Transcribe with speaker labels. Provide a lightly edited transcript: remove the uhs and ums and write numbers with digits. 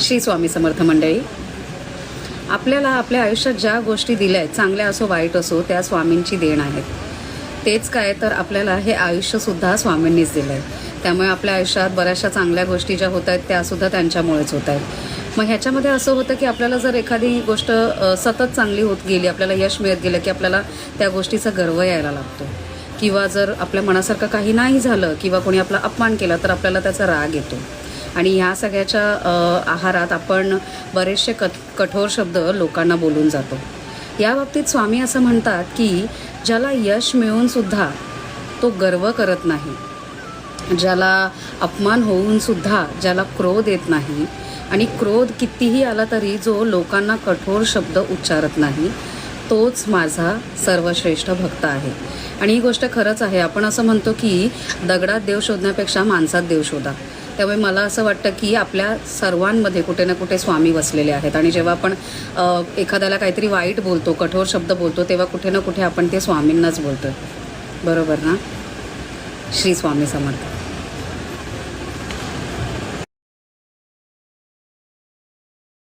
Speaker 1: श्री स्वामी समर्थ मंडळी, आपल्याला आपल्या आयुष्यात ज्या गोष्टी दिल्या आहेत, चांगल्या असो वाईट असो, त्या स्वामींची देण आहेत. तेच काय तर आपल्याला हे आयुष्यसुद्धा स्वामींनीच दिलं आहे. त्यामुळे आपल्या आयुष्यात बऱ्याचशा चांगल्या गोष्टी ज्या होत आहेत त्यासुद्धा त्यांच्यामुळेच होत आहेत. मग ह्याच्यामध्ये असं होतं की आपल्याला जर एखादी गोष्ट सतत चांगली होत गेली, आपल्याला यश मिळत गेलं की आपल्याला त्या गोष्टीचा गर्व यायला लागतो. किंवा जर आपल्या मनासारखं काही नाही झालं किंवा कोणी आपला अपमान केला तर आपल्याला त्याचा राग येतो. आणि ह्या सगळ्याच्या आहारात आपण बरेचसे कठोर शब्द लोकांना बोलून जातो. या बाबतीत स्वामी असं म्हणतात की ज्याला यश मिळूनसुद्धा तो गर्व करत नाही, ज्याला अपमान होऊनसुद्धा ज्याला क्रोध येत नाही आणि क्रोध कितीही आला तरी जो लोकांना कठोर शब्द उच्चारत नाही, तोच माझा सर्वश्रेष्ठ भक्त आहे. आणि ही गोष्ट खरंच आहे. आपण असं म्हणतो की दगडात देव शोधण्यापेक्षा माणसात देव शोधा. त्यामुळे मला असं वाटतं की आपल्या सर्वांमध्ये कुठे ना कुठे स्वामी बसलेले आहेत. आणि जेव्हा आपण एखाद्याला काहीतरी वाईट बोलतो, कठोर शब्द बोलतो, तेव्हा कुठे ना कुठे आपण ते स्वामींनाच बोलतो. बरोबर ना? श्री स्वामी समर्थ.